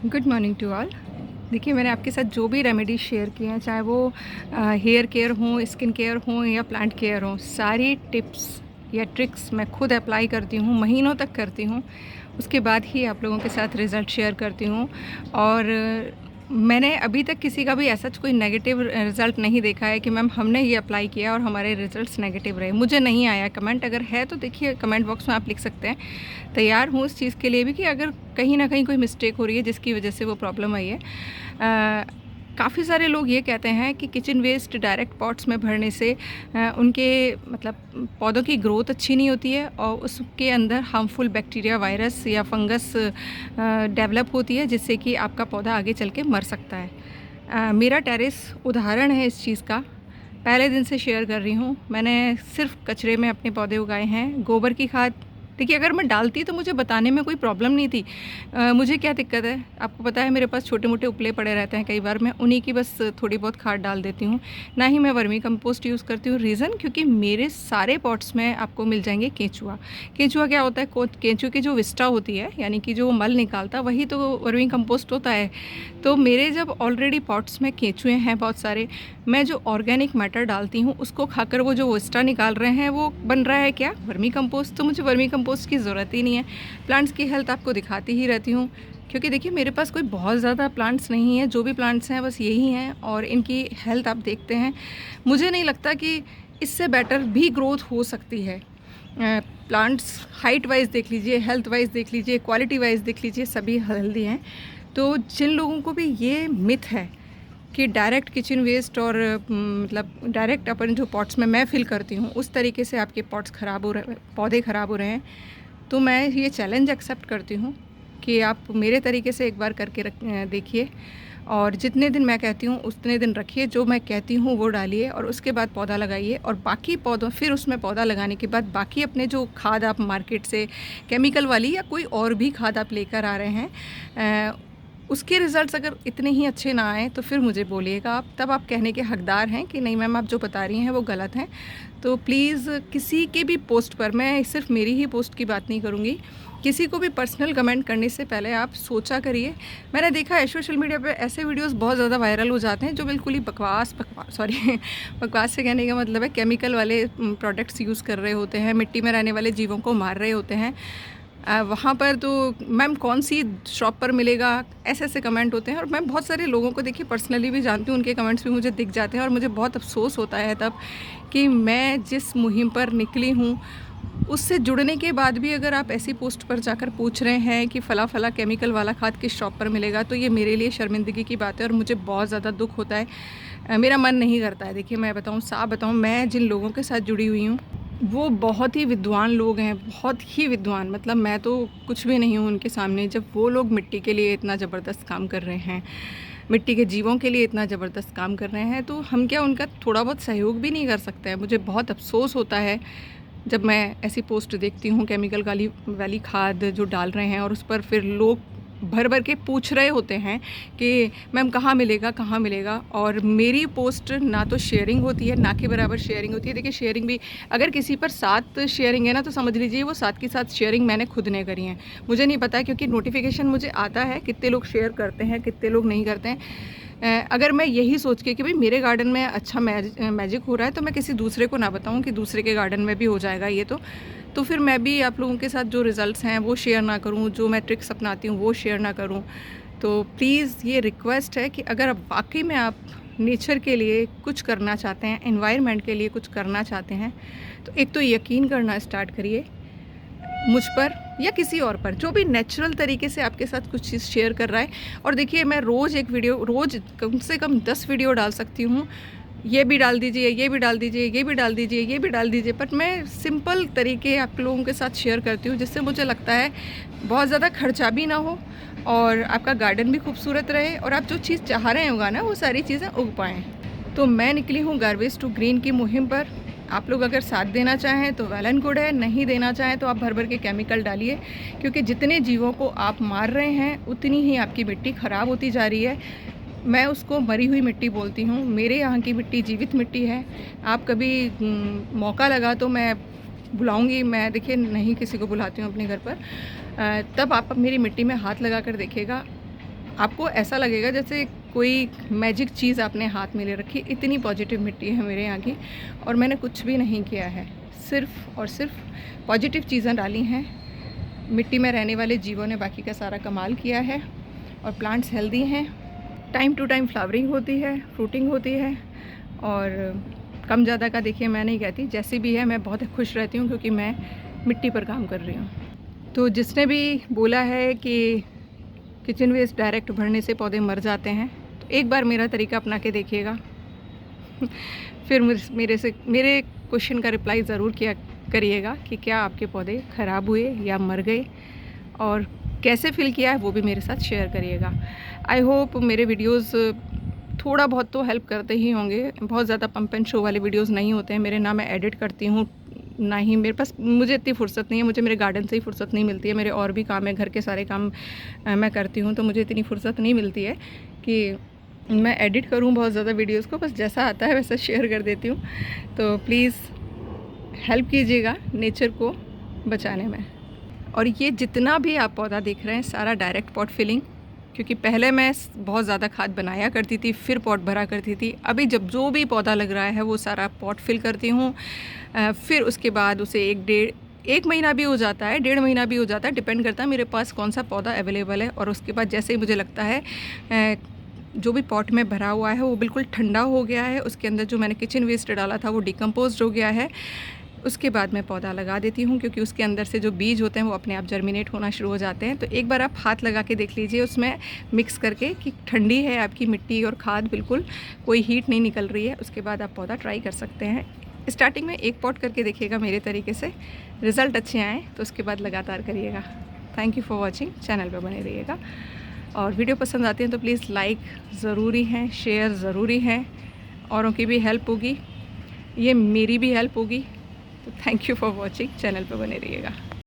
Good morning to all. देखिए, मैंने आपके साथ जो भी रेमेडी शेयर किए हैं, चाहे वो हेयर केयर हों, स्किन केयर हों या प्लांट केयर हों, सारी टिप्स या ट्रिक्स मैं खुद अप्लाई करती हूँ, महीनों तक करती हूँ। उसके बाद ही आप लोगों के साथ रिज़ल्ट शेयर करती हूँ। और मैंने अभी तक किसी का भी ऐसा कोई नेगेटिव रिज़ल्ट नहीं देखा है कि मैम हमने ये अप्लाई किया और हमारे रिज़ल्ट्स नेगेटिव रहे। मुझे नहीं आया कमेंट, अगर है तो देखिए कमेंट बॉक्स में आप लिख सकते हैं। तैयार हूँ इस चीज़ के लिए भी कि अगर कहीं ना कहीं कोई मिस्टेक हो रही है जिसकी वजह से वो प्रॉब्लम आई है। काफ़ी सारे लोग ये कहते हैं कि किचन वेस्ट डायरेक्ट पॉट्स में भरने से उनके मतलब पौधों की ग्रोथ अच्छी नहीं होती है और उसके अंदर हार्मफुल बैक्टीरिया, वायरस या फंगस डेवलप होती है, जिससे कि आपका पौधा आगे चल के मर सकता है। मेरा टेरेस उदाहरण है इस चीज़ का। पहले दिन से शेयर कर रही हूँ। मैंने सिर्फ कचरे में अपने पौधे उगाए हैं। गोबर की खाद देखिए, अगर मैं डालती तो मुझे बताने में कोई प्रॉब्लम नहीं थी। मुझे क्या दिक्कत है, आपको पता है मेरे पास छोटे मोटे उपले पड़े रहते हैं, कई बार मैं उन्हीं की बस थोड़ी बहुत खाद डाल देती हूँ। ना ही मैं वर्मी कंपोस्ट यूज़ करती हूँ। रीज़न, क्योंकि मेरे सारे पॉट्स में आपको मिल जाएंगे केंचुआ। केंचुआ क्या होता है, केंचुए की जो विस्टा होती है, यानी कि जो मल निकालता, वही तो वर्मी कंपोस्ट होता है। तो मेरे जब ऑलरेडी पॉट्स में केंचुए हैं बहुत सारे, मैं जो ऑर्गेनिक मैटर डालती हूँ उसको खाकर वो जो विस्टा निकाल रहे हैं, वो बन रहा है क्या, वर्मी कंपोस्ट। तो मुझे वर्मी कंपोस्ट की ज़रूरत ही नहीं है। प्लांट्स की हेल्थ आपको दिखाती ही रहती हूँ, क्योंकि देखिए मेरे पास कोई बहुत ज़्यादा प्लांट्स नहीं है। जो भी प्लांट्स हैं बस यही हैं और इनकी हेल्थ आप देखते हैं। मुझे नहीं लगता कि इससे बेटर भी ग्रोथ हो सकती है। प्लांट्स हाइट वाइज देख लीजिए, हेल्थ वाइज देख लीजिए, क्वालिटी वाइज देख लीजिए, सभी हेल्दी हैं। तो जिन लोगों को भी ये मिथ है कि डायरेक्ट किचन वेस्ट और मतलब डायरेक्ट अपन जो पॉट्स में मैं फिल करती हूँ उस तरीके से आपके पॉट्स ख़राब हो रहे, पौधे ख़राब हो रहे हैं, तो मैं ये चैलेंज एक्सेप्ट करती हूँ कि आप मेरे तरीके से एक बार करके देखिए। और जितने दिन मैं कहती हूँ उतने दिन रखिए, जो मैं कहती हूँ वो डालिए और उसके बाद पौधा लगाइए। और बाकी पौधों, फिर उसमें पौधा लगाने के बाद बाकी अपने जो खाद आप मार्केट से केमिकल वाली या कोई और भी खाद आप लेकर आ रहे हैं, उसके रिज़ल्ट्स अगर इतने ही अच्छे ना आए तो फिर मुझे बोलिएगा आप, तब आप कहने के हकदार हैं कि नहीं मैम आप जो बता रही हैं वो गलत हैं। तो प्लीज़ किसी के भी पोस्ट पर, मैं सिर्फ मेरी ही पोस्ट की बात नहीं करूँगी, किसी को भी पर्सनल कमेंट करने से पहले आप सोचा करिए। मैंने देखा है सोशल मीडिया पे ऐसे वीडियोस बहुत ज़्यादा वायरल हो जाते हैं जो बिल्कुल ही बकवास सॉरी बकवास से कहने का मतलब है केमिकल वाले प्रोडक्ट्स यूज़ कर रहे होते हैं, मिट्टी में रहने वाले जीवों को मार रहे होते हैं। वहाँ पर तो मैम कौन सी शॉप पर मिलेगा, ऐसे ऐसे कमेंट होते हैं। और मैं बहुत सारे लोगों को देखिए पर्सनली भी जानती हूँ, उनके कमेंट्स भी मुझे दिख जाते हैं और मुझे बहुत अफसोस होता है तब कि मैं जिस मुहिम पर निकली हूँ उससे जुड़ने के बाद भी अगर आप ऐसी पोस्ट पर जाकर पूछ रहे हैं कि फ़ला फ़ला केमिकल वाला खाद किस शॉप पर मिलेगा, तो ये मेरे लिए शर्मिंदगी की बात है और मुझे बहुत ज़्यादा दुख होता है। मेरा मन नहीं करता है। देखिए मैं बताऊँ, साफ बताऊँ, मैं जिन लोगों के साथ जुड़ी हुई हूँ वो बहुत ही विद्वान लोग हैं, बहुत ही विद्वान। मतलब मैं तो कुछ भी नहीं हूँ उनके सामने। जब वो लोग मिट्टी के लिए इतना ज़बरदस्त काम कर रहे हैं, मिट्टी के जीवों के लिए इतना ज़बरदस्त काम कर रहे हैं, तो हम क्या उनका थोड़ा बहुत सहयोग भी नहीं कर सकते हैं। मुझे बहुत अफसोस होता है जब मैं ऐसी पोस्ट देखती हूँ केमिकल वाली खाद जो डाल रहे हैं और उस पर फिर लोग भर भर के पूछ रहे होते हैं कि मैम कहाँ मिलेगा, कहाँ मिलेगा। और मेरी पोस्ट ना तो शेयरिंग होती है, ना के बराबर शेयरिंग होती है। देखिए शेयरिंग भी अगर किसी पर 7 शेयरिंग है ना, तो समझ लीजिए वो 7 की 7 शेयरिंग मैंने खुद ने करी हैं। मुझे नहीं पता, क्योंकि नोटिफिकेशन मुझे आता है कितने लोग शेयर करते हैं, कितने लोग नहीं करते हैं। अगर मैं यही सोच के कि भाई मेरे गार्डन में अच्छा मैजिक हो रहा है तो मैं किसी दूसरे को ना बताऊं कि दूसरे के गार्डन में भी हो जाएगा ये, तो फिर मैं भी आप लोगों के साथ जो रिज़ल्ट्स हैं वो शेयर ना करूं, जो मैं ट्रिक्स अपनाती हूं वो शेयर ना करूं। तो प्लीज़ ये रिक्वेस्ट है कि अगर वाकई में आप नेचर के लिए कुछ करना चाहते हैं, एनवायरनमेंट के लिए कुछ करना चाहते हैं, तो एक तो यकीन करना स्टार्ट करिए मुझ पर या किसी और पर जो भी नेचुरल तरीके से आपके साथ कुछ चीज़ शेयर कर रहा है। और देखिए मैं रोज़ एक वीडियो, रोज़ कम से कम 10 वीडियो डाल सकती हूँ। ये भी डाल दीजिए, ये भी डाल दीजिए, ये भी डाल दीजिए, ये भी डाल दीजिए, पर मैं सिंपल तरीके आप लोगों के साथ शेयर करती हूँ, जिससे मुझे लगता है बहुत ज़्यादा खर्चा भी ना हो और आपका गार्डन भी खूबसूरत रहे और आप जो चीज़ चाह रहे हैं उगाना वो सारी चीज़ें उग पाएँ। तो मैं निकली हूँ गार्बेज टू ग्रीन की मुहिम पर। आप लोग अगर साथ देना चाहें तो वेल एंड गुड है, नहीं देना चाहें तो आप भर भर के केमिकल डालिए, क्योंकि जितने जीवों को आप मार रहे हैं उतनी ही आपकी मिट्टी ख़राब होती जा रही है। मैं उसको मरी हुई मिट्टी बोलती हूँ। मेरे यहाँ की मिट्टी जीवित मिट्टी है। आप कभी मौका लगा तो मैं बुलाऊंगी। मैं देखिए नहीं किसी को बुलाती हूँ अपने घर पर, तब आप मेरी मिट्टी में हाथ लगा कर देखिएगा, आपको ऐसा लगेगा जैसे कोई मैजिक चीज़ आपने हाथ में ले रखी। इतनी पॉजिटिव मिट्टी है मेरे यहाँ की, और मैंने कुछ भी नहीं किया है, सिर्फ़ और सिर्फ पॉजिटिव चीज़ें डाली हैं। मिट्टी में रहने वाले जीवों ने बाकी का सारा कमाल किया है, और प्लांट्स हेल्दी हैं। टाइम टू टाइम फ्लावरिंग होती है, फ्रूटिंग होती है, और कम ज़्यादा का देखिए मैं नहीं कहती, जैसी भी है मैं बहुत खुश रहती हूँ क्योंकि मैं मिट्टी पर काम कर रही हूँ। तो जिसने भी बोला है कि किचन वेस्ट डायरेक्ट भरने से पौधे मर जाते हैं, तो एक बार मेरा तरीका अपना के देखिएगा। फिर मेरे क्वेश्चन का रिप्लाई ज़रूर किया करिएगा कि क्या आपके पौधे ख़राब हुए या मर गए, और कैसे फील किया है वो भी मेरे साथ शेयर करिएगा। आई होप मेरे वीडियोस थोड़ा बहुत तो हेल्प करते ही होंगे। बहुत ज़्यादा पंप एंड शो वाले वीडियोस नहीं होते हैं मेरे, ना मैं एडिट करती हूँ, ना ही मेरे पास, मुझे इतनी फ़ुर्सत नहीं है, मुझे मेरे गार्डन से ही फ़ुर्सत नहीं मिलती है। मेरे और भी काम है, घर के सारे काम मैं करती हूँ, तो मुझे इतनी फ़ुर्सत नहीं मिलती है कि मैं एडिट करूँ बहुत ज़्यादा वीडियोज़ को। बस जैसा आता है वैसा शेयर कर देती हूँ। तो प्लीज़ हेल्प कीजिएगा नेचर को बचाने में। और ये जितना भी आप पौधा देख रहे हैं सारा डायरेक्ट पॉट फिलिंग, क्योंकि पहले मैं बहुत ज़्यादा खाद बनाया करती थी, फिर पॉट भरा करती थी। अभी जब जो भी पौधा लग रहा है वो सारा पॉट फिल करती हूँ। फिर उसके बाद उसे एक महीना भी हो जाता है, 1.5 महीना भी हो जाता है, डिपेंड करता है मेरे पास कौन सा पौधा अवेलेबल है। और उसके बाद जैसे ही मुझे लगता है जो भी पॉट में भरा हुआ है वो बिल्कुल ठंडा हो गया है, उसके अंदर जो मैंने किचन वेस्ट डाला था वो डिकम्पोज हो गया है, उसके बाद मैं पौधा लगा देती हूँ, क्योंकि उसके अंदर से जो बीज होते हैं वो अपने आप जर्मिनेट होना शुरू हो जाते हैं। तो एक बार आप हाथ लगा के देख लीजिए उसमें मिक्स करके कि ठंडी है आपकी मिट्टी और खाद, बिल्कुल कोई हीट नहीं निकल रही है। उसके बाद आप पौधा ट्राई कर सकते हैं। स्टार्टिंग में एक पॉट करके देखिएगा मेरे तरीके से, रिज़ल्ट अच्छे आएँ तो उसके बाद लगातार करिएगा। Thank you for watching, channel पर बने रहिएगा। और वीडियो पसंद आती है तो प्लीज़ लाइक ज़रूरी है, शेयर ज़रूरी है, औरों की भी हेल्प होगी, ये मेरी भी हेल्प होगी। तो thank you for watching, channel पर बने रहिएगा।